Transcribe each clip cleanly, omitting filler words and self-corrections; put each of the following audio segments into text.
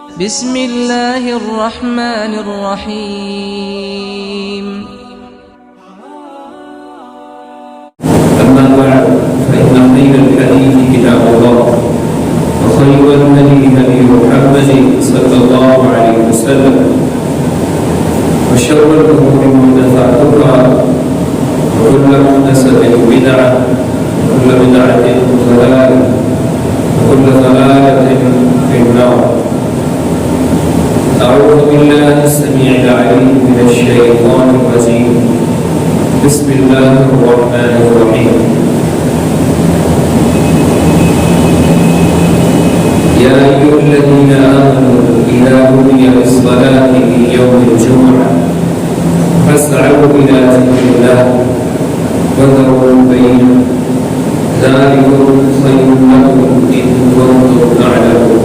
بسم الله الرحمن الرحيم. أما بعد فإن خير الحديث كتاب الله وخير الهدي هدي محمد صلى الله عليه وسلم وشر الأمور محدثاتها وكل محدثة بدعة وكل بدعة ضلالة وكل ضلالة في النار. أعوذ بالله السميع العليم من الشيطان الرجيم. بسم الله الرحمن الرحيم. يا أيها الذين آمنوا إذا نودي للصلاة من يوم الجمعة فاسعوا إلى ذكر الله وذروا البيع ذلكم خير لكم إن كنتم تعلمون.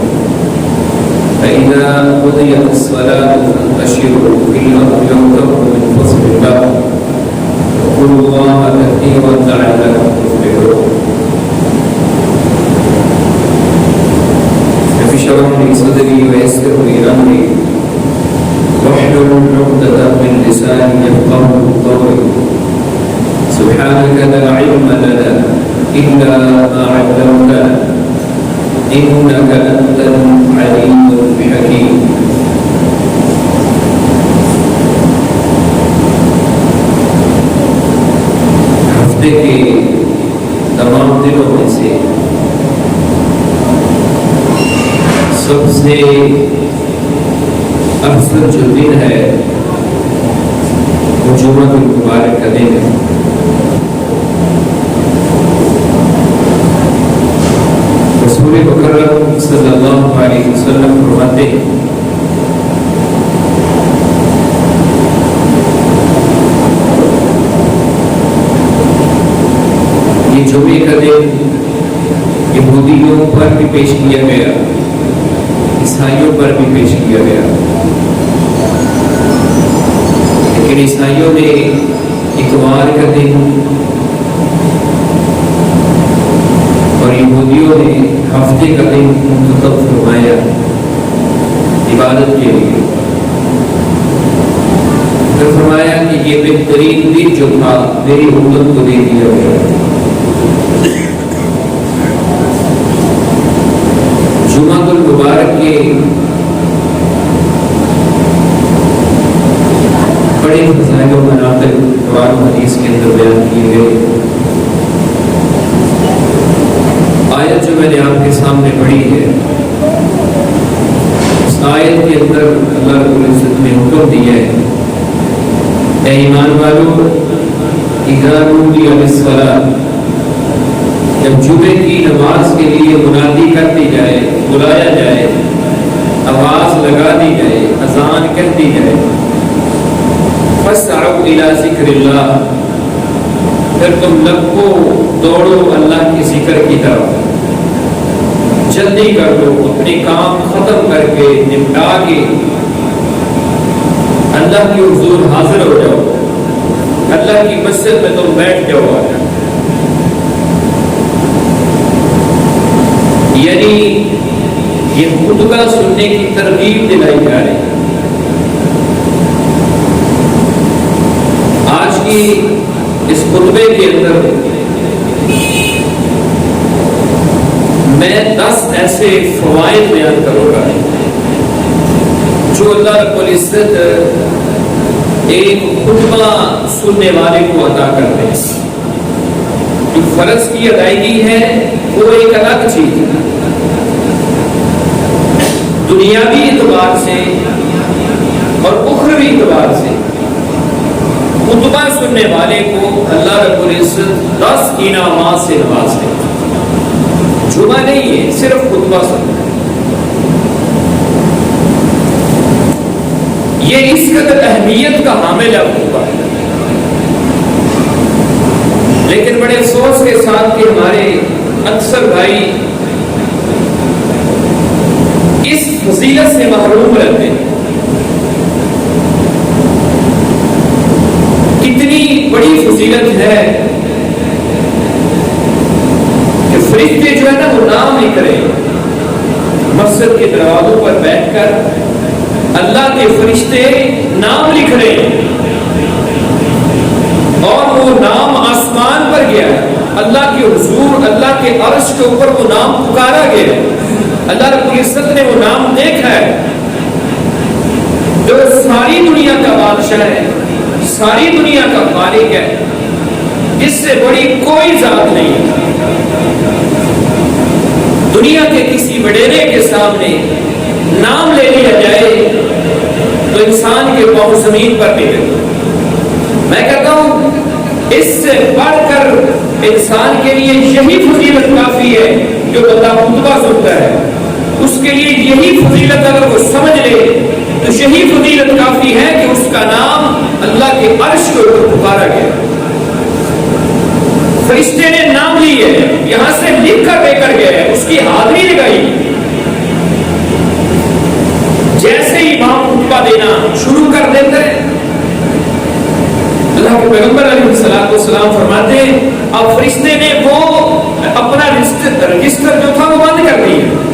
فإذا قضيت الصلاة فانتشروا في الأرض وابتغوا من فضل الله واذكروا الله كثيرا لعلكم تفلحون. رب اشرح لي صدري ويسر لي أمري واحلل عقدة من لساني يفقهوا قولي. سبحانك لا علم لنا إلا ما علمتنا إنك أنت العليم الحكيم. ہفتے کے تمام دنوں میں سے سب سے افضل جو دن ہے وہ جمعہ المبارک کا دن ہے. رسول مکرم صلی اللہ علیہ وسلم فرماتے ہیں یہ جمعے کا دن یہودیوں پر بھی پیش کیا گیا، عیسائیوں پر بھی پیش کیا گیا، لیکن عیسائیوں نے اتوار کا دن اور یہودیوں نے ہفتے کا دن منتخب فرمایا عبادت کے لیے. پھر فرمایا کہ یہ بہترین دن جو تھا میری امت کو دے دیا گیا. جمعہ المبارک کے بڑے فضائل و مناقب قرآن و حدیث کے اندر بیان کیے گئے. آیت جو میں نے آپ کے سامنے پڑھی ہے، اس آیت کے اندر اللہ رب العزت نے حکم دیا ہے اے ایمان والو اذا نودی للصلاۃ، جب جمعے کی نماز کے لیے منادی کر دی جائے، بلایا جائے، آواز لگا دی جائے، اذان کہہ دی جائے، فاسعوا الی ذکر اللہ، پھر تم لپو دوڑو اللہ کی ذکر کی طرف، جلدی کر لو، اپنے کام ختم کر کے نمٹا کے اللہ کی حضور حاضر ہو جاؤ، اللہ کی مسجد میں تم بیٹھ جاؤ. یعنی یہ خطبہ سننے کی ترغیب دلائی جا رہی ہے. آج کی اس خطبے کے اندر میں 10 ایسے فوائد بیان کروں گا جو اللہ رب العزت ایک خطبہ سننے والے کو عطا کرتے ہیں. جو فرض کی ادائیگی ہے وہ ایک الگ چیز ہے. دنیاوی اعتبار سے اور اخروی اعتبار سے خطبہ سننے والے کو اللہ رب العزت 10 انعامات سے نوازتے ہیں. جمعہ نہیں ہے، صرف خطبہ سننا. یہ اس قدر اہمیت کا حامل ہے خطبہ، لیکن بڑے افسوس کے ساتھ کہ ہمارے اکثر بھائی اس فضیلت سے محروم رہتے ہیں. کتنی بڑی فضیلت ہے کہ فرشتے جو ہے نا وہ نام لکھ رہے ہیں، مسجد کے دروازوں پر بیٹھ کر اللہ کے فرشتے نام لکھ رہے ہیں اور وہ نام آسمان پر گیا ہے، اللہ کے حضور اللہ کے عرش کے اوپر وہ نام پکارا گیا ہے، اللہ رب العزت نے وہ نام دیکھا ہے جو ساری دنیا کا بادشاہ ہے، ساری دنیا کا مالک ہے، جس سے بڑی کوئی ذات نہیں ہے۔ دنیا کے کسی وڈیرے کے سامنے نام لے لیا جائے تو انسان کے پاؤں زمین پر نہیں لگتے۔ میں کہتا ہوں اس سے بڑھ کر انسان کے لیے یہی فضیلت کافی ہے جو بندہ خطبہ سنتا ہے، اس کے لیے یہی فضیلت اگر وہ سمجھ لے تو یہی فضیلت کافی ہے کہ اس کا نام اللہ کے عرش کے اوپر پکارا گیا۔ فرشتے نے نام لی ہے، یہاں سے لکھ کر دے کر گیا ہے، اس کی حاضری لگائی۔ جیسے ہی امام خطبہ دینا شروع کر دیتے ہیں، اللہ کے پیغمبر علیہ الصلوۃ والسلام فرماتے ہیں اب فرشتے نے وہ اپنا رجسٹر جو تھا وہ بند کر دیا۔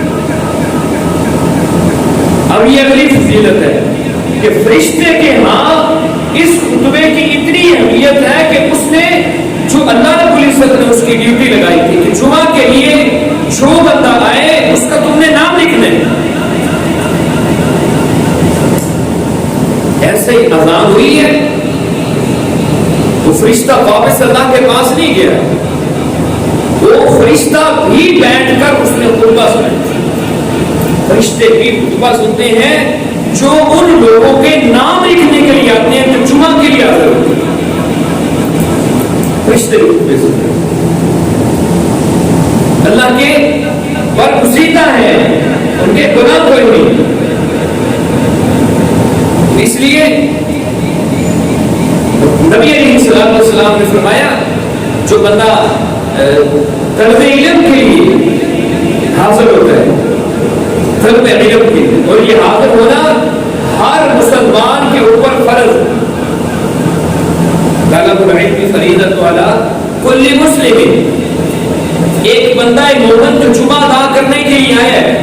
اب یہ اگلی فضیلت ہے کہ فرشتے کے ہاں اس خطبے کی اتنی اہمیت ہے کہ اس نے جو اللہ رب العزت نے اس کی ڈیوٹی لگائی تھی کہ جمعہ کے لیے جو بندہ آئے اس کا تم نے نام لکھنا ہے۔ ایسے ہی اذان ہوئی ہے، وہ فرشتہ واپس اللہ کے پاس نہیں گیا، وہ فرشتہ بھی بیٹھ کر اس نے خطبہ سنا۔ فرشتے بھی خطبہ سنتے ہیں جو ان لوگوں کے نام لکھنے کے لیے آتے ہیں جو جمعہ کے لیے حاضر ہوتے ہیں۔ فرشتے بھی خطبے سنتے ہیں، اللہ کے برگزیدہ ہیں، ان کے گناہ کوئی نہیں۔ اس لیے نبی علیہ الصلوۃ والسلام نے فرمایا جو بندہ طلب علم کے لیے حاضر ہوتا ہے، طلب علم کے لیے، اور یہ حاضر ہونا ہر مسلمان کے اوپر فرض ہے۔ طلب العلم فریضۃ علی کل مسلم، ایک بندہ مومن جو جمعہ ادا کرنے کے لیے آیا ہے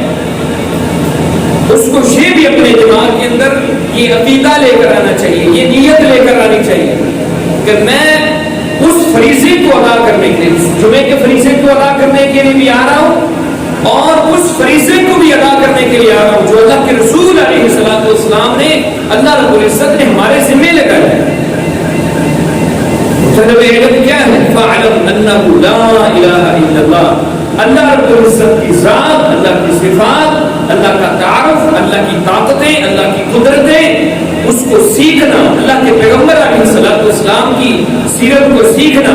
اس کو یہ بھی اپنے دماغ کے اندر یہ عقیدہ لے کر آنا چاہیے، یہ نیت لے کر آنی چاہیے کہ میں اس فریضے کو ادا کرنے کے لیے، جمعے کے فریضے کو ادا کرنے کے لیے بھی آ رہا ہوں اور اس فریضے کو بھی ادا کرنے کے لیے آ رہا ہوں جو اللہ کے رسول علیہ الصلوۃ والسلام نے، اللہ رب العزت نے ہمارے ذمہ لگایا ہے۔ طلب علم کیا ہے؟ فَاعْلَمْ أَنَّهُ لَا إِلَهَ إِلَّا اللَّهُ، اللہ رب العزت کی ذات، اللہ کی صفات، اللہ کا تعارف، اللہ کی طاقتیں، اللہ کی قدرتیں، اس کو سیکھنا، اللہ کے پیغمبر علیہ الصلوۃ والسلام کی سیرت کو سیکھنا،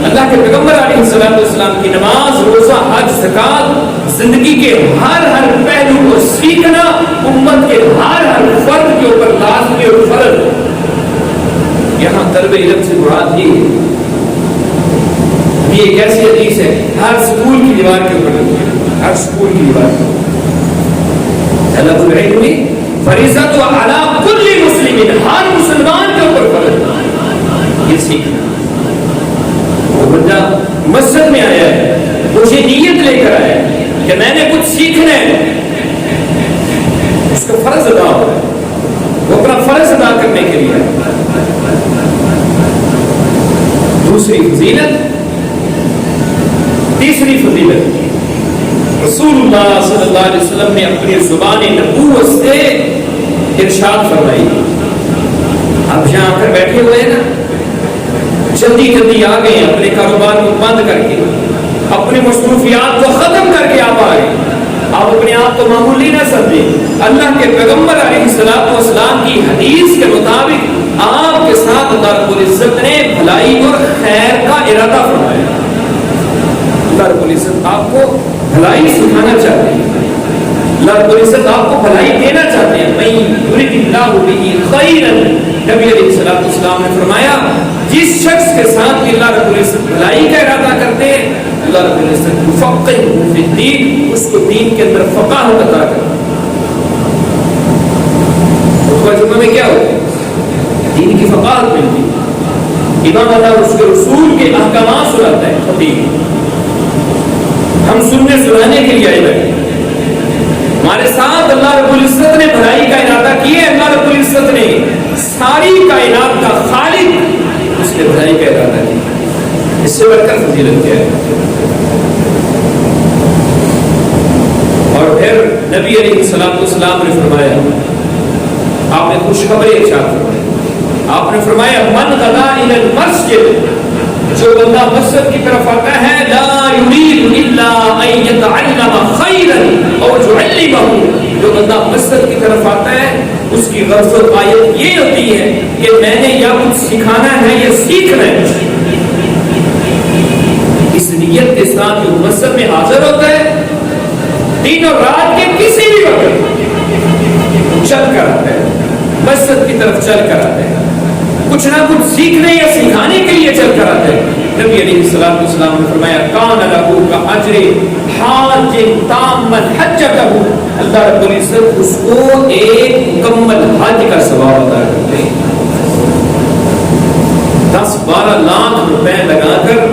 اللہ کے پیغمبر علیہ الصلوۃ والسلام کی نماز، روزہ، حج، زکات، زندگی کے ہر پہلو کو سیکھنا امت کے ہر فرد کے اوپر لازمی اور فرض۔ یہاں طلب علم سے مراد یہ ایک ایسی حدیث ہے ہر سکول کی دیوار کے اوپر لگی ہے، ہر سکول کی دیوار کے اوپر طلب العلم فریضۃ علی کل مسلم، ہر مسلمان کے اوپر فرض ہے یہ سیکھنا۔ وہ بندہ مسجد میں آیا ہے، مجھے نیت لے کر آیا ہے کہ میں نے کچھ سیکھنا ہے، اس کا فرض ادا ہو رہا ہے، وہ اپنا فرض ادا کرنے کے لیے آیا۔ دوسری فضیلت، تیسری فضیلت، رسول اللہ صلی اللہ علیہ وسلم نے اپنی زبان نبوت سے ارشاد فرمائی۔ آپ یہاں آ کر بیٹھے ہوئے ہیں نا، جلدی آ گئے اپنے کاروبار کو بند کر کے، اپنی مصروفیات کو ختم کر کے آپ آ گئے، آپ اپنے آپ کو معمولی نہ سمجھیں۔ اللہ کے پیغمبر علیہ الصلوۃ والسلام کی حدیث کے مطابق آپ کے ساتھ اللہ رب العزت نے بھلائی اور خیر کا ارادہ فرمایا۔ اللہ رب العزت آپ کو بھلائی سکھانا چاہتے ہیں، اللہ رب العزت آپ کو بھلائی دینا چاہتے ہیں۔ من یرید اللہ بہ خیرا، نبی علیہ الصلوۃ والسلام نے فرمایا جس شخص کے ساتھ بھی اللہ رب العزت بھلائی کا ارادہ کرتے ہیں اللہ رب العزت یفقہہ فی الدین، اس کو دین کے اندر فقاہت عطا کرتے ہیں۔ خطبہ جمعہ میں کیا ہوتا ہے؟ دین کی فقاہت ملتی ہے، امام اللہ اس کے رسول کے احکامات سناتا ہے خطیب، ہم سننے سنانے کے لیے آئے بیٹھے۔ ہمارے ساتھ اللہ رب العزت نے بھلائی کا ارادہ کیا ہے. اللہ رب العزت نے ساری کائنات کا خالق، اس نے بھلائی کا ارادہ کیا. اس سے بڑھ کر فضیلت کیا ہے؟ اور پھر نبی علیہ السلام نے فرمایا، آپ نے خوشخبری ارشاد فرمائی، آپ نے فرمایا من غدا الی المسجد، جو بندہ مسجد کی طرف آتا ہے، لا یرید الا ان یتعلم خیرا او یعلمہ، جو بندہ مسجد کی طرف آتا ہے اس کی غرض و غایت یہ ہوتی ہے کہ میں نے یا کچھ سکھانا ہے یا سیکھنا ہے. اس نیت کے ساتھ جو مسجد میں حاضر ہوتا ہے، دن اور رات کے کسی بھی وقت چل کر آتا ہے، مسجد کی طرف چل کر آتا ہے، کچھ نہ کچھ سیکھنے یا سکھانے کے لیے چل کر آتا ہے. نبی علیہ السلام نے فرمایا کان لہو کاجر حاج تام حجتہ، اللہ رب العزت اس کو ایک مکمل حج کا ثواب عطا کرتے ہیں. 10-12 لاکھ روپے لگا کر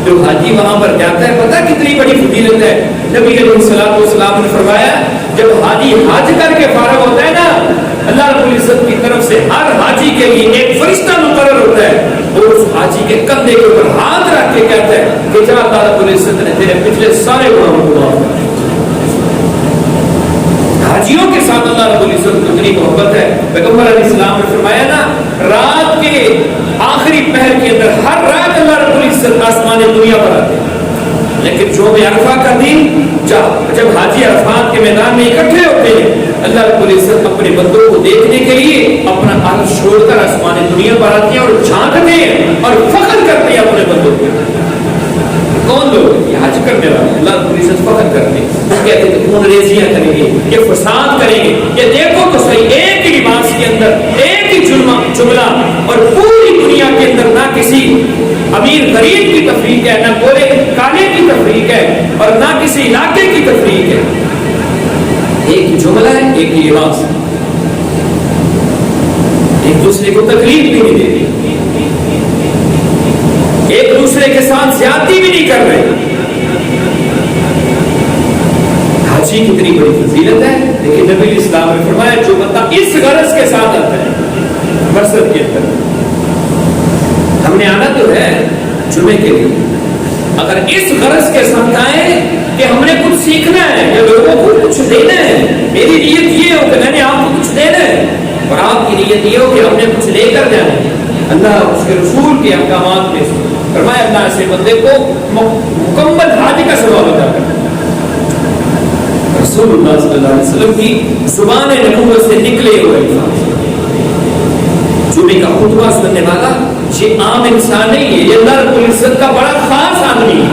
جو حاجی وہاں پر جاتا ہے، پتہ کتنی بڑی فضیلت ہے. نبی علیہ السلام نے فرمایا جب حاجی حج کر کے فارغ ہوتا ہے نا، اللہ رب العزت کی طرف سے ہر حاجی کے لیے ایک فرشتہ مقرر ہوتا ہے اور اس حاجی کے کندھے کے اوپر ہاتھ رکھ کے کہتا ہے کہ جا اللہ رب العزت نے تیرے پچھلے سارے گناہوں کو معاف کر دیا. حاجیوں کے ساتھ اللہ رب العزت کو اتنی محبت ہے. پیغمبر علیہ السلام نے فرمایا نا، رات کے آخری پہر کے اندر ہر رات اللہ رب العزت آسمان دنیا پر آتے ہیں، لیکن جو عرفہ کا دن جب حاجی عرفات کے میدان میں اکٹھے ہوتے ہیں، اللہ رب العزت اپنے بندوں کو دیکھنے کے لیے اپنا عرش چھوڑ کر آسمان دنیا پر آتے ہیں اور جھانکتے ہیں اور فخر کرتے ہیں اپنے بندوں کو. کون لوگ؟ یہ حج کرنے والے. اللہ رب العزت فخر کرتے ہیں، وہ کہتے ہیں کہ خون ریزیاں کریں گے، یہ فساد کریں گے، یہ دیکھو تو صحیح ایک ہی لباس کے اندر ایک ہی جملہ اور پوری دنیا کے اندر نہ کسی امیر غریب کی تفریق ہے، نہ گورے کالے کی تفریق ہے، اور نہ کسی علاقے کی تفریق ہے. ایک ہی جملہ ہے، ایک ہی لباس ہے، ایک دوسرے کو تکلیف بھی نہیں دیتے، ایک دوسرے کے ساتھ زیادتی بھی نہیں کر رہے. حاجی کتنی بڑی فضیلت ہے. لیکن نبی اسلام نے فرمایا جو بندہ اس غرض کے ساتھ آتا ہے مسجد کے اندر، ہم نے آنا تو ہے جمعے کے لیے، اگر اس غرض کے ساتھ آئے کہ ہم نے کچھ سیکھنا ہے یا لوگوں کو کچھ دینا ہے، میری نیت یہ ہو کہ میں نے آپ کو کچھ دینا ہے اور آپ کی نیت یہ ہو کہ ہم نے کچھ لے کر جانا ہے، اللہ اس کے رسول کے احکامات میں فرمایا اللہ ایسے بندے کو مکمل حج کا ثواب عطا کرتا ہے. رسول اللہ صلی اللہ علیہ وسلم کی زبان نبوت سے نکلے ہوئے الفاظ. جمعے کا خطبہ سننے والا یہ عام انسان نہیں ہے، یہ اللہ رب العزت کا بڑا خاص آدمی ہے.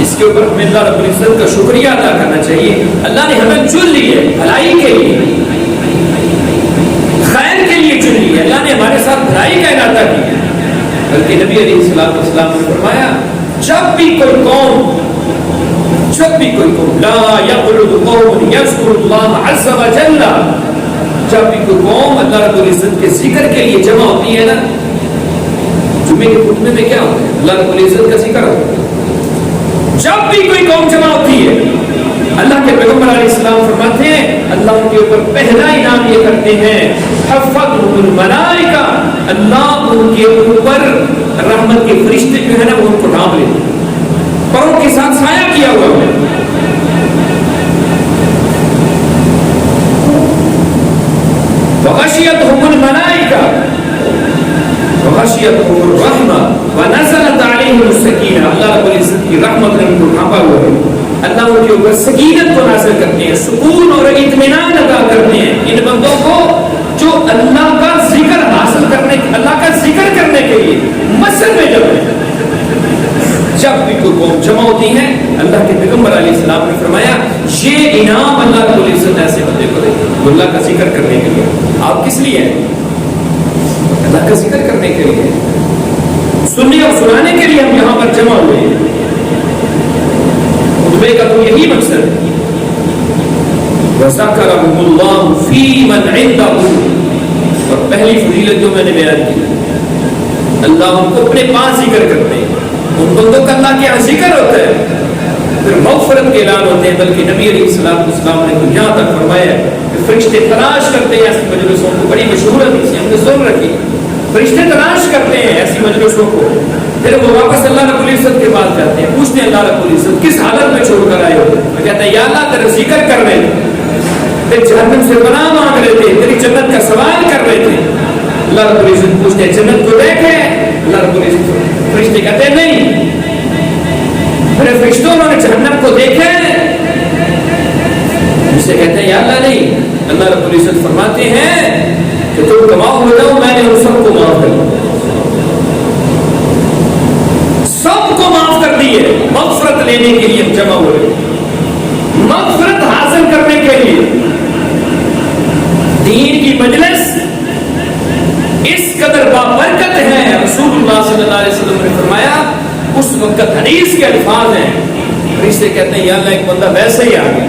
اس کے اوپر ہمیں اللہ رب العزت کا شکریہ ادا کرنا چاہیے. اللہ نے ہمیں چن لی ہے بھلائی کے لیے، خیر کے لیے چن لی ہے. اللہ نے ہمارے ساتھ بھلائی کا ارادہ کیا. بلکہ نبی علیہ السلام نے فرمایا جب بھی کوئی قوم لا یقعد قوم یذکر اللہ عز وجل، جب بھی کوئی قوم اللہ رب العزت کے ذکر کے لیے جمع ہوتی ہے نا، جمعے کے خطبے میں کیا ہوتا ہے؟ اللہ رب العزت کا ذکر ہوتا ہے. جب بھی کوئی قوم جمع ہوتی ہے، اللہ کے پیغمبر علیہ السلام فرماتے ہیں اللہ ان کے اوپر پہلا انعام یہ کرتے ہیں حفظهم الملائکہ، اللہ ان کے اوپر رحمت کے فرشتے جو ہے نا وہ ان کو ڈھانپ لیتے ہیں، پروں کے ساتھ سایہ کیا ہوا ہے. وغشیتهم الملائکہ وغشیتهم الرحمہ ونزلت علیہم السکینہ، اللہ رب العزت کی رحمت نے ان کو ڈھانپا ہوا ہے. اللہ ان کے اوپر سکینت کو نازل کرتے ہیں، سکون اور اطمینان عطا کرتے ہیں ان بندوں کو جو اللہ کا ذکر حاصل کرنے، اللہ کا ذکر کرنے کے لیے مسجد میں جب بھی کوئی قوم جمع ہوتی ہے، اللہ کے پیغمبر علیہ السلام نے فرمایا یہ انعام اللہ رب العزت ایسے بندے کو دیتے ہیں اللہ کا ذکر کرنے کے لیے. آپ کس لیے ہیں؟ اللہ کا ذکر کرنے کے لیے، سننے اور سنانے کے لیے ہم یہاں پر جمع ہوئے ہیں. خطبے کا تو یہی مقصد ہے. وَذَكَرَهُمُ اللَّهُ فِي مَنْ عِنْدَهُ، اور پہلی فضیلت جو میں نے بیان کی، اللہ ان کو اپنے پاس ذکر کرتے ہیں. ان بندوں کا اللہ کے یہاں ذکر ہوتا ہے، پھر مغفرت کے اعلان ہوتے ہیں، بلکہ نبی علیہ السلام نے تو یہاں تک فرمایا کہ فرشتے تلاش کرتے ہیں ایسی مجلسوں کو، بڑی مشہور حدیث ہے، ہم نے سن رکھی، فرشتے تلاش کرتے ہیں ایسی مجلسوں کو، پھر وہ واپس اللہ رب العزت کے پاس جاتے ہیں، پوچھتے ہیں اللہ رب العزت کس حالت میں چھوڑ کر آئے ہو؟ وہ کہتے ہیں یا اللہ تیرا ذکر کر رہے تھے، پھر جہنم سے پناہ مانگ رہے تھے، تیری جنت کا سوال کر رہے تھے۔ اللہ رب العزت پوچھتے ہیں جنت کو دیکھے؟ اللہ رب العزت، فرشتے کہتے ہیں نہیں۔ پھر فرشتوں انہوں نے جہنم کو دیکھا ہے؟ اسے کہتے ہیں یا اللہ نہیں۔ اللہ رب العزت فرماتے ہیں کہ تم کماؤ ہو جاؤ، میں نے ان سب کو معاف کر دیا، سب کو معاف کر دیے۔ مغفرت لینے کے لیے ہم جمع ہو رہے، مغفرت حاصل کرنے کے لیے۔ دین کی مجلس اس قدر بابرکت ہے، رسول اللہ صلی اللہ علیہ وسلم نے فرمایا، اس وقت حدیث کے الفاظ ہیں، فرشتے کہتے ہیں یا اللہ ایک بندہ ویسے ہی آ گیا،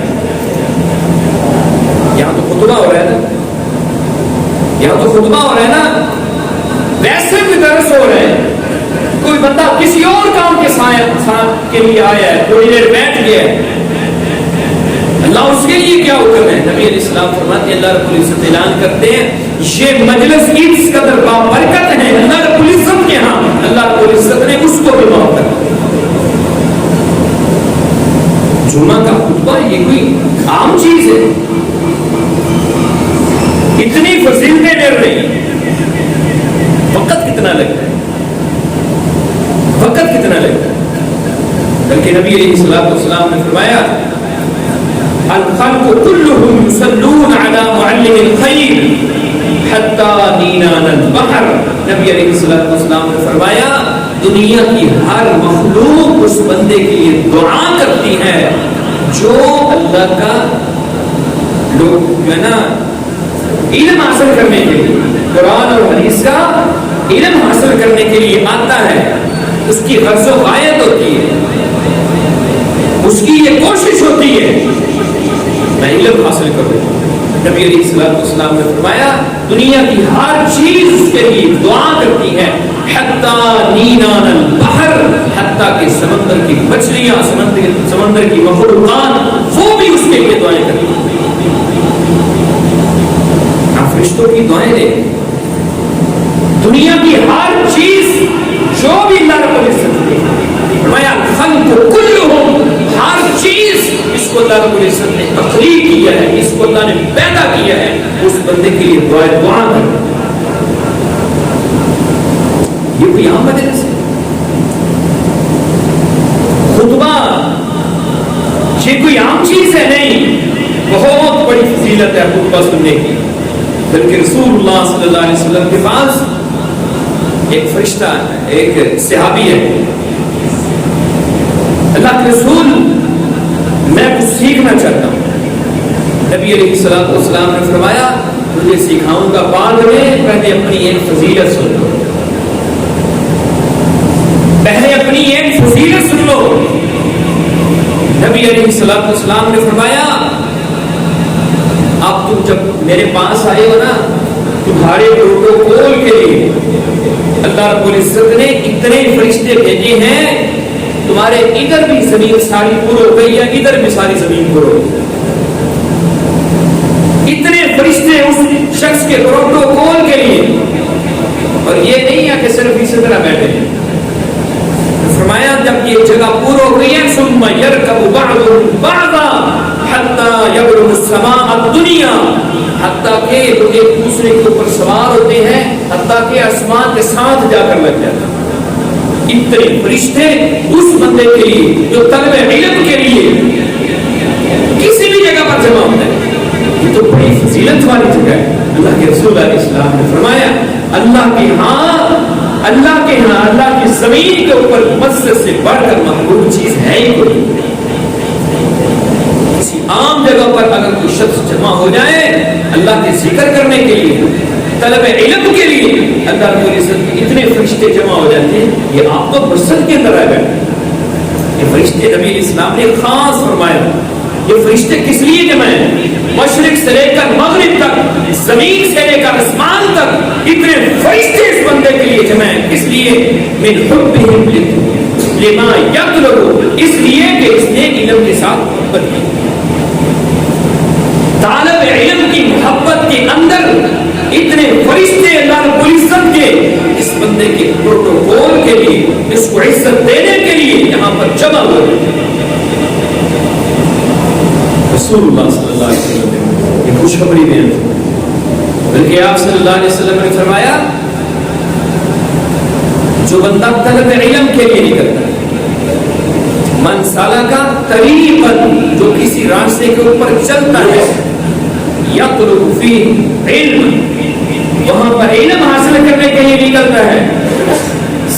یہاں تو خطبہ ہو رہا ہے نا، یہاں تو خطبہ ہو رہا ہے نا، ویسے بھی درس ہو رہے ہیں، کوئی بندہ کسی اور کام کے ساتھ کے لیے آیا ہے، تھوڑی دیر بیٹھ گیا ہے، اللہ اس کے لیے کیا حکم ہے؟ نبی علیہ السلام فرماتے ہیں، اللہ رب العزت اعلان کرتے ہیں یہ مجلس اس قدر بابرکت ہے اللہ رب العزت کے ہاں، اللہ رب العزت نے اس کو بھی معاف کر دیا۔ جمعہ کا خطبہ یہ کوئی عام چیز ہے، اتنی فضیلتیں مل رہی ہیں، وقت کتنا لگتا ہے، وقت کتنا لگتا ہے۔ بلکہ نبی علیہ السلام نے فرمایا الخلق كلهم يصلون على معلم الخير حتى نینان البحر۔ نبی علیہ السلام نے فرمایا دنیا کی ہر مخلوق اس بندے کے لیے دعا کرتی ہے جو اللہ کا لوگ جو ہے نا علم حاصل کرنے کے لیے، قرآن اور حدیث کا علم حاصل کرنے کے لیے آتا ہے، اس کی غرض و غایت ہوتی ہے، اس کی یہ کوشش ہوتی ہے میں علم حاصل کروں۔ نبی علیہ السلام نے فرمایا دنیا کی ہر چیز اس کے لیے دعا کرتی ہے، حتی نینان البحر، حتی کہ سمندر کی مچھلیاں، سمندر کی مخلوقات، وہ بھی اس کے لیے دعائیں کرتی ہیں۔ فرشتوں کی دعائیں دے، دنیا کی ہر چیز جو بھی اللہ رب العزت نے فرمایا الخلق کلہم، ہر چیز اس کو اللہ رب العزت نے تخلیق کیا ہے، اس کو اللہ نے پیدا کیا ہے، اس بندے کے لیے دعا کر۔ یہ کوئی عام مجلس ہے؟ خطبہ یہ کوئی عام چیز ہے نہیں، بہت بڑی فضیلت ہے خطبہ سننے کی۔ بلکہ رسول اللہ صلی اللہ علیہ وسلم کے پاس ایک فرشتہ ہے، ایک صحابی ہے، اللہ کے رسول میں کچھ سیکھنا چاہتا ہوں۔ نبی علیہ السلام نے فرمایا مجھے سکھاؤں گا، بعد میں پہلے اپنی ایک فضیلت سن لو، پہلے اپنی ایک فضیلت سن لو۔ نبی علیہ السلام نے فرمایا اب تم جب میرے پاس آئے ہو نا، تمہارے پروٹوکول کے لیے اللہ رب العزت نے اتنے فرشتے بھیجے ہیں، تمہارے ادھر بھی زمین ساری پر ہو گئی ہے، ادھر بھی ساری زمین پر ہو گئی، اتنے فرشتے اس شخص کے پروٹوکول کے لیے۔ اور یہ نہیں ہے کہ صرف اسی طرح بیٹھے ہیں، فرمایا جب یہ جگہ پور ہو گئی ہے ثم يركب بعضهم بعضا حتى يبلغ السماء الدنيا، حتیٰ کہ وہ ایک دوسرے کے اوپر سوار ہوتے ہیں، حتیٰ کہ آسمان کے ساتھ جا کر لگ جاتا ہے۔ اتنے فرشتے اس بندے کے لیے جو طلب علم کے لیے کسی بھی جگہ پر جمع ہوتے ہیں، یہ تو بڑی فضیلت والی جگہ ہے۔ اللہ کے رسول علیہ السلام نے فرمایا اللہ کے ہاں اللہ کی زمین کے اوپر مسجد سے بڑھ کر محبوب چیز ہے ہی کوئی۔ کسی عام جگہ پر اگر کوئی شخص جمع ہو جائے اللہ کے ذکر کرنے کے لیے، طلب علم کے لیے، اللہ کی عزت کے اتنے فرشتے جمع ہو جاتے ہیں، یہ آپ تو مسجد کے اندر آ گئے۔ یہ فرشتے نبی اسلام نے خاص فرمایا یہ فرشتے کس لیے جمع ہیں؟ مشرق سے لے کر مغرب تک، زمین سے لے کر آسمان تک اتنے فرشتے اس بندے کے لیے جمع ہیں، اس لیے من حبہم للدنیا، لما یطلب، اس لیے کہ اس نے علم کے ساتھ محبت کی. طالب علم کی محبت کے اندر اتنے فرشتے اللہ رب العزت کے اس بندے کے پروٹوکول کے لیے، اس کو عزت دینے کے لیے یہاں پر جمع ہوئے. رسول اللہ صلی اللہ علیہ وسلم نے یہ خوشخبری بیان کی، بلکہ آپ صلی اللہ علیہ وسلم نے فرمایا جو بندہ طلب علم کے لیے نکلتا ہے، من سالکا طریقا، جو کسی راستے کے اوپر چلتا ہے، یطلب فیہ علم، وہاں پر علم حاصل کرنے کے لیے نکلتا ہے،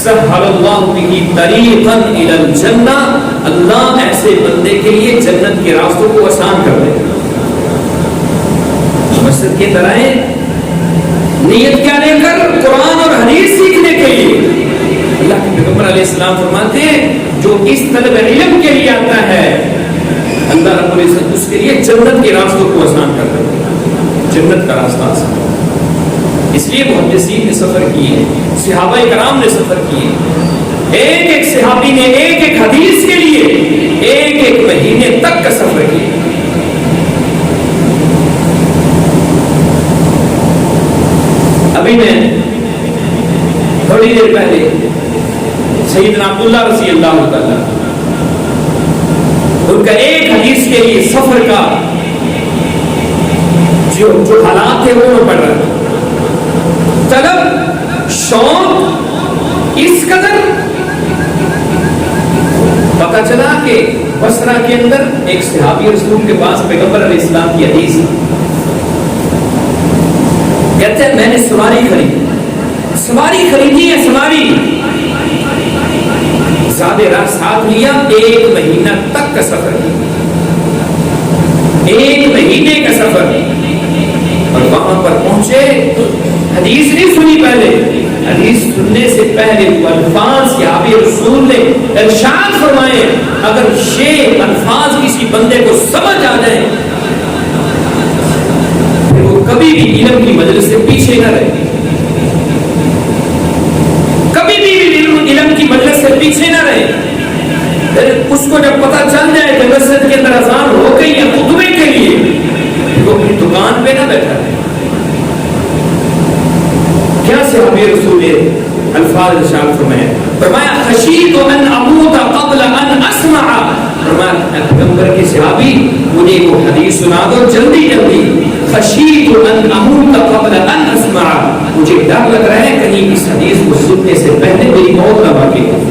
سہل اللہ بہ طریقا الی الجنہ، اللہ ایسے بندے کے لیے جنت کے راستوں کو آسان کر دے. مسجد کے طرح نیت کیا لے کر؟ قرآن اور حدیث سیکھنے کے لیے. اللہ کے پیغمبر علیہ السلام فرماتے ہیں جو اس طلب علم کے لیے آتا ہے، اللہ رب العزت اس کے لیے جنت کے راستوں کو آسان کر دیتا ہے، جنت کا راستہ آسان. اس لیے محدثین نے سفر کیے، صحابہ کرام نے سفر کیے، ایک ایک صحابی نے ایک ایک حدیث کے لیے ایک ایک مہینے تک کا سفر کیا. ابھی میں تھوڑی دیر پہلے سیدنا عبداللہ رضی اللہ تعالیٰ ان کا ایک حدیث کے لیے سفر کا جو حالات تھے وہ میں پڑھ رہا تھا. طلب، شوق اس قدر، پتہ چلا کہ بصرہ کے اندر ایک صحابی رسول کے پاس پیغمبر علیہ السلام کی حدیث کہتے ہیں میں نے سواری خریدی ہے، سواری زیادہ راہ ساتھ لیا، ایک مہینہ تک کا سفر، ایک مہینے کا سفر، اور وہاں پر پہنچے. حدیث نہیں سنی پہلے، حدیث سننے سے پہلے وہ الفاظ صحابی رسول نے ارشاد فرمائے، اگر یہ الفاظ کسی بندے کو سمجھ آ جائے پھر وہ کبھی بھی علم کی مجلس سے پیچھے نہ رہے، کبھی بھی علم کی مجلس سے پیچھے نہ رہے. اس کو جب پتہ چل جائے کہ مسجد کے اندر اذان ہو گئی ہے خطبے کے لیے، وہ اپنی دکان پہ نہ بیٹھا رہے. کیا صحابی رسول نے الفاظ ارشاد فرمایا خشیت ان اموت قبل ان اسمع، فرمایا پیغمبر کے صحابی مجھے وہ حدیث سنا دو جلدی جلدی. خشیت ان اموت قبل ان اسمع، مجھے ڈر لگ رہا ہے کہیں اس حدیث کو سننے سے پہلے میری موت نہ واقع ہو.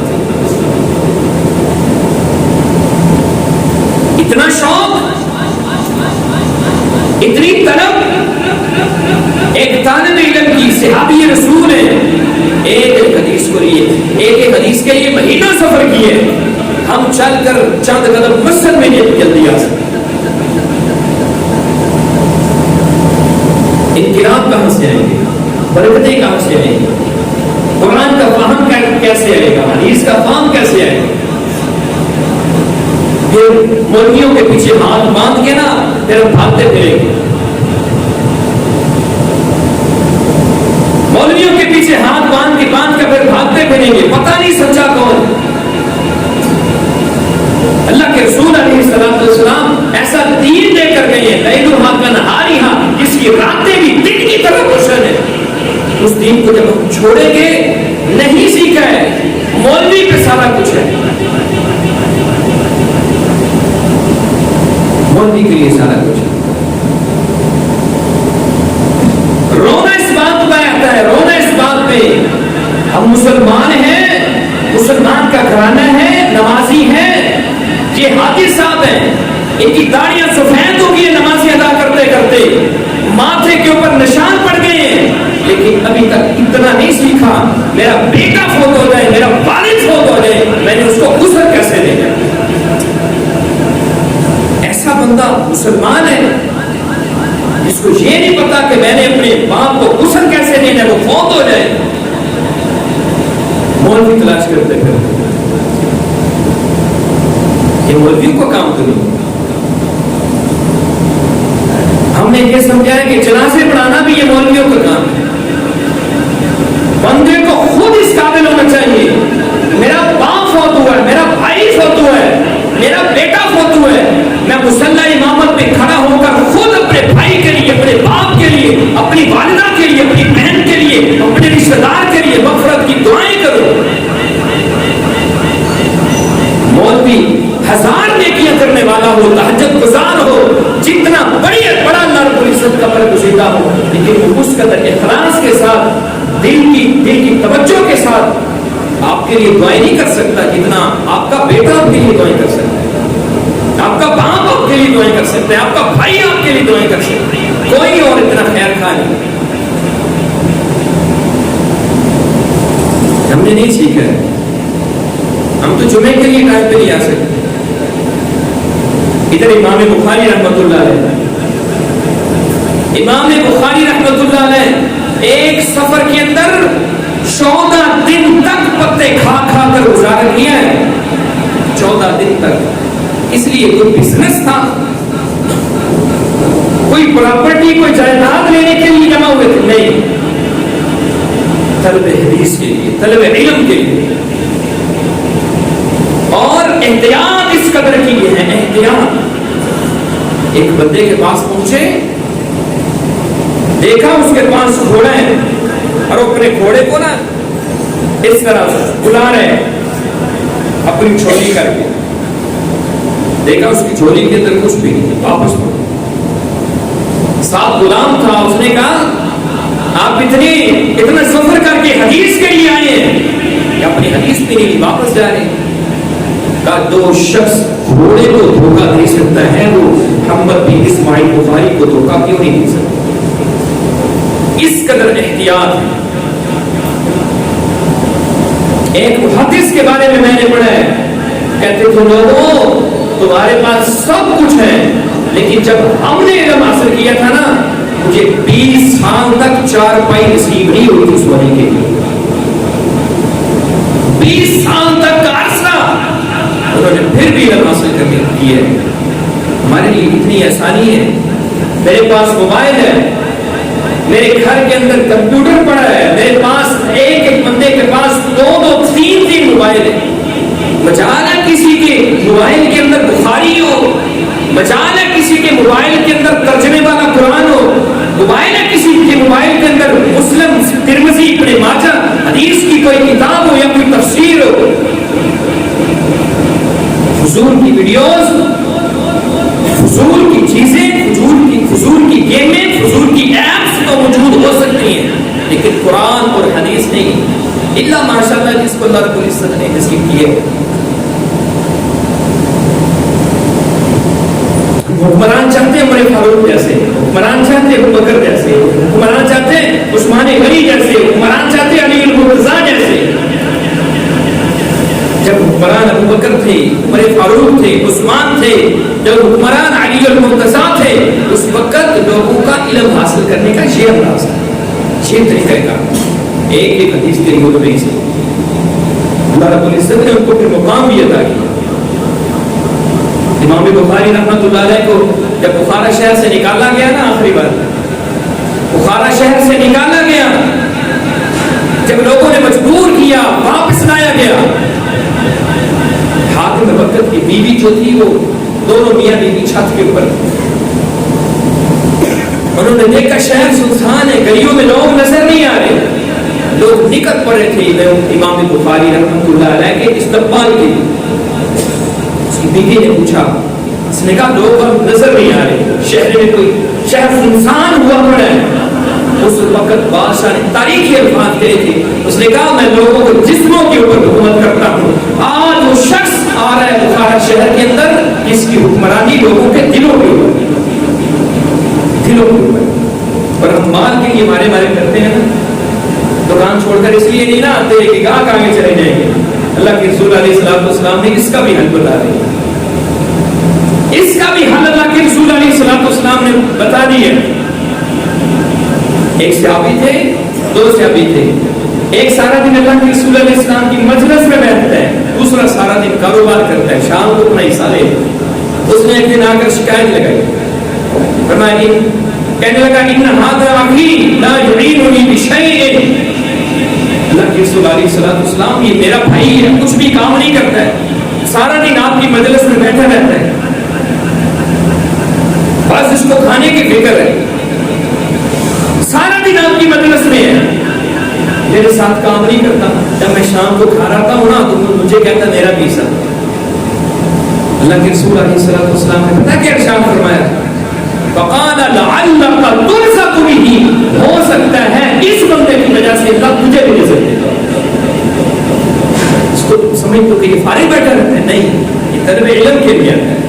اتنا شوق، اتنی طلب. ایک طالب علم کی صحابی رسول ہے، ایک ایک حدیث کو لیے، ایک ایک حدیث کے لیے مہینوں سفر کیے. ہم چل کر چند قدم مسجد میں جلدی آ سکتے. انقلاب کہاں سے آئیں گے؟ برکتیں کہاں سے آئیں گے؟ قرآن کا فہم کیسے آئے گا؟ حدیث کا فہم کیسے آئے گا؟ پھر مولویوں کے پیچھے ہاتھ باندھ کے نا پھر ہم بھاگتے پھریں گے، مولویوں کے پیچھے ہاتھ باندھ کے پھر بھاگتے پھریں گے، پتہ نہیں سچا کون. اللہ کے رسول علیہ السلام ایسا دین دے کر گئے ہیں، لیلھا کنہاریھا، جس کی راتیں بھی دن کی طرح روشن ہے. اس دین کو جب ہم چھوڑیں گے، نہیں سیکھا ہے، مولوی پہ سارا کچھ ہے، مولوی کے لیے سارا کچھ ہے. رونا اس بات پہ آتا ہے، رونا اس بات پہ ہم مسلمان ہیں، مسلمان کا گھرانہ ہے، نمازی ہے. یہ حاجی صاحب ہیں، ان کی داڑیاں سفید ہو گئی نمازی ادا کرتے کرتے، ماتھے کے اوپر نشان پڑ گئے ہیں، لیکن ابھی تک اتنا نہیں سیکھا میرا بیٹا فوت ہو جائے، میرا والد فوت ہو جائے، میں نے اس کو غسل کیسے دینا. ایسا بندہ مسلمان ہے جس کو یہ نہیں پتا کہ میں نے اپنے باپ کو غسل کیسے دینا ہے، وہ فوت ہو جائے. مولوی تلاش کرتے پھر یہ مولویوں کو کام کروں. ہم نے یہ سمجھا ہے کہ جنازے پڑھانا بھی یہ مولویوں کا کام ہے. بندے کو خود اس قابل ہونا چاہیے، میرا باپ فوت ہوا ہے، میرا بیٹا فوتو ہے، میں مصلی امامت میں کھڑا ہو کر خود اپنے بھائی کے لیے، اپنے باپ کے لیے، اپنی والدہ کے لیے، اپنی بہن کے لیے، اپنے رشتہ دار کے لیے مغفرت کی دعائیں کروں۔ مولوی ہزار نیکیاں کرنے والا ہو، تہجد گزار ہو، جتنا بڑا اللہ رب العزت کا برگزیدہ ہو، لیکن اس قدر اخلاص کے ساتھ، دل کی توجہ کے ساتھ آپ کے لیے دعائیں نہیں کر سکتا جتنا آپ کا بیٹا آپ کے لیے دعائیں کر سکتا ہے، آپ کا باپ آپ کے لیے دعائیں کر سکتا ہے، آپ کا بھائی آپ کے لیے دعائیں کر سکتا ہے، کوئی اور اتنا خیر خواہ نہیں۔ ہم نے نہیں سیکھا ہے، ہم تو جمعے کے لیے ٹائم پہ نہیں آ سکتے۔ ادھر امام بخاری رحمۃ اللہ علیہ، امام بخاری رحمۃ اللہ علیہ ایک سفر کے اندر 14 دن تک پتے کھا کر گزارا کیا ہے، 14 دن تک۔ اس لیے کوئی بزنس تھا، کوئی پراپرٹی، کوئی جائیداد لینے کے لیے جمع ہوئے تھے؟ نہیں، طلب حدیث کے لیے، طلب علم کے لیے۔ اور احتیاط اس قدر کی ہے، احتیاط۔ ایک بندے کے پاس پہنچے، دیکھا اس کے پاس گھوڑا ہے، اور وہ اپنے گھوڑے کو نا اس طرح بلا رہے اپنی جھولی کر کے، دیکھا اس کی جھولی کے اندر کچھ بھی نہیں، واپس پڑھو۔ ساتھ غلام تھا، اس نے کہا آپ اتنا سفر کر کے حدیث کے لیے آئے ہیں کہ اپنی حدیث پہ نہیں واپس جا رہے ہیں؟ کہا جو شخص گھوڑے کو دھوکہ دے سکتا ہے وہ محمد بن اسماعیل بخاری کو دھوکہ کیوں نہیں دے سکتا؟ اس قدر احتیاط ہے۔ ایک محدث کے بارے میں نے پڑھا ہے، کہتے تھے لوگوں تمہارے پاس سب کچھ ہے، لیکن جب ہم نے علم حاصل کیا تھا نا، مجھے 20 سال تک 4 پائی نصیب نہیں ہوئی تھی سونے کے لیے۔ 20 سال تک کا عرصہ انہوں نے پھر بھی علم حاصل کرنے کی ہے۔ ہمارے لیے اتنی آسانی ہے، میرے پاس موبائل ہے، میرے گھر کے اندر کمپیوٹر پڑا ہے، میرے پاس ایک بندے کے پاس 2 3 موبائل ہے۔ مجال ہے کسی کے موبائل کے اندر بخاری ہو، مجال ہے کسی کے موبائل کے اندر ترجمے والا قرآن ہو، موبائل ہے کسی کے موبائل کے اندر مسلم، ترمذی، ابن ماجہ حدیث کی کوئی کتاب ہو یا کوئی تفسیر ہو۔ فضول کی ویڈیوز، فضول کی چیزیں، فضول کی گیمیں، فضول کی ایپس تو موجود ہو سکتی ہیں، لیکن قرآن اور حدیث نہیں، الا ماشاءاللہ جس کو اللہ رب العزت نے نصیب کیے۔ حکمران چاہتے ہیں عمر فاروق جیسے، حکمران چاہتے ہیں ابوبکر جیسے، حکمران چاہتے ہیں عثمان غنی جیسے، حکمران چاہتے ہیں علی المرتضیٰ جیسے۔ جب حکمران ابوبکر تھے، عمر فاروق تھے، عثمان تھے، جب حکمران علی المرتضیٰ تھے، اس وقت لوگوں کا علم حاصل کرنے کا یہ انداز تھا، یہ طریقہ کا ایک حدیث کے لیے نہیں سے اللہ رب العزت نے ان کو پھر مقام بھی عطا کیا۔ امام بخاری رحمۃ اللہ علیہ کو جب بخارا شہر سے نکالا گیا نا، آخری بار بخارا شہر سے نکالا گیا، جب لوگوں نے مجبور کیا واپس لایا گیا، حاکم وقت کی بیوی جو تھی وہ دونوں میاں بیوی چھت کے اوپر، انہوں نے دیکھا شہر سنسان ہے، گلیوں میں لوگ نظر نہیں آ رہے، لوگ نکل پڑے تھے امام بخاری رحمۃ اللہ علیہ کے استقبال کے لیے۔ اس کی بیوی نے پوچھا، اس نے کہا لوگ اب نظر نہیں آ رہے، شہر میں کوئی شہر سنسان ہوا پڑا ہے۔ اس وقت بادشاہ نے تاریخی الفاظ کہے تھے، اس نے کہا میں لوگوں کو جسموں کے اوپر حکومت کرتا ہوں، آج وہ شخص آ رہا ہے بخارا شہر کے اندر جس کی حکمرانی لوگوں کے دلوں کے اوپر، دلوں کے اوپر۔ اور ہم مال کے لیے مارے کرتے ہیں نا، دکان چھوڑ کر اس لیے نہیں نہ آتے کہ گاہک آگے چلے جائیں گے۔ اللہ کے رسول علیہ السلام نے اس کا بھی حل بتا دیا، اس کا بھی حل اللہ کے رسول علیہ السلام نے بتا دیا۔ ایک صحابی تھے، 2 صحابی تھے، ایک سارا دن اللہ کے رسول علیہ السلام کی مجلس میں بیٹھتا ہے، دوسرا سارا دن کاروبار کرتا ہے، شام کو اپنا حصہ لے۔ اس نے ایک دن آ کر شکایت لگائی، فرمایا کہنے لگا ان ھذا اخی لا یعیننی بشیء، اللہ کے رسول علیہ السلام یہ میرا بھائی ہے، کچھ بھی کام نہیں کرتا ہے، سارا دن آپ کی مجلس میں بیٹھا رہتا ہے، بس اس کو کھانے کی فکر ہے، سارا دن آپ کی مجلس میں ہے، میرے ساتھ کام نہیں کرتا، جب میں شام کو کھا رہا ہوں نا تو مجھے کہتا میرا پیسا۔ اللہ کے رسول علیہ الصلوۃ والسلام نے پتہ کیا ارشاد فرمایا؟ فقال لعلک ترزق بہ، ہو سکتا ہے اس بندے کی وجہ سے اللہ تجھے بھی رزق دے گا۔ اس کو سمجھ تو کہ یہ فارغ بیٹھا رہتا ہے، نہیں، یہ طلب علم کے لیے آتا ہے۔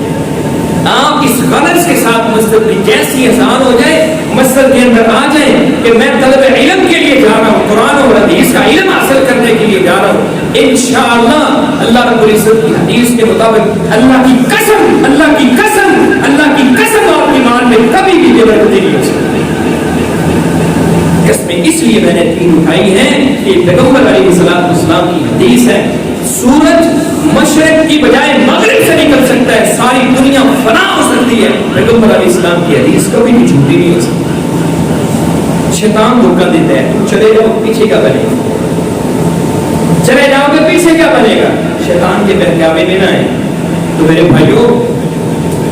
آپ اس غرض کے ساتھ مسجد میں جیسی اذان ہو جائے مسجد کے اندر آ جائیں کہ میں طلب علم کے لیے جا رہا ہوں، قرآن اور حدیث کا علم حاصل کرنے کے لیے جا رہا ہوں، انشاءاللہ اللہ رب العزت کی حدیث کے مطابق اللہ کی قسم، اللہ کی قسم، اللہ کی قسم آپ کی مان میں کبھی بھی بے برکتی نہیں ہو سکتی۔ قسمیں اس لیے میں نے تین اٹھائی ہیں کہ پیغمبر علیہ السلام کی حدیث ہے، سورج مشرق کی بجائے مغرب سے نکل سکتا ہے، ساری دنیا فنا ہو سکتی ہے، پیغمبر علیہ السلام کی حدیث کبھی بھی جھوٹی نہیں ہو سکتی۔ شیطان دھوکہ دیتا ہے، تم چلے جاؤ پیچھے کیا بنے گا، چلے جاؤ گے پیچھے کیا بنے گا، شیطان کے بہکاوے میں نہ آئے۔ تو میرے بھائیوں،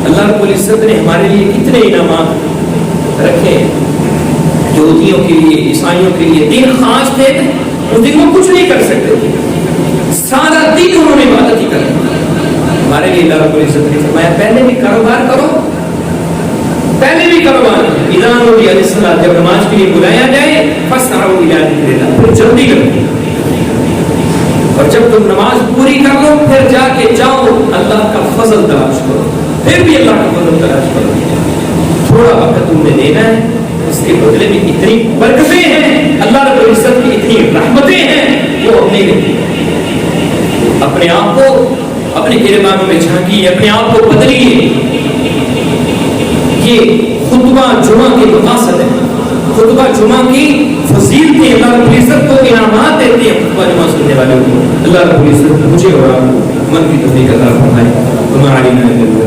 اللہ رب العزت نے ہمارے لیے کتنے انعامات رکھے، یہودیوں کے لیے، عیسائیوں کے لیے دن خاص تھے، اس دن وہ کچھ نہیں کر سکتے تھے، سارا دن انہوں نے عبادت ہی کرنا۔ ہمارے لیے اللہ رب العزت نے فرمایا پہلے بھی کاروبار کرو، پہلے بھی کاروبار کرو، اذا نودی للصلاۃ، جب نماز کے لیے بلایا جائے فاسعوا الی ذکر اللہ، پھر جلدی کرو، اور جب تم نماز پوری کر لو پھر جا کے جاؤ اللہ کا فضل تلاش کرو، پھر بھی اللہ کا فضل تلاش کرو۔ تھوڑا وقت تم نے دینا ہے، اس کے بدلے میں اتنی برکتیں ہیں، اللہ رب العزت کی اتنی رحمتیں ہیں، وہ اپنے آپ کو اپنے گریبانوں میں جھانکیے، اپنے آپ کو بدلیے۔ یہ خطبہ جمعہ کے مقاصد ہے، خطبہ جمعہ کی فضیلتیں اللہ رب العزت کو انعامات دیتے ہیں خطبہ جمعہ سننے والوں کو۔ اللہ رب العزت مجھے اور آپ کو من کی توفیق عطا فرمائے۔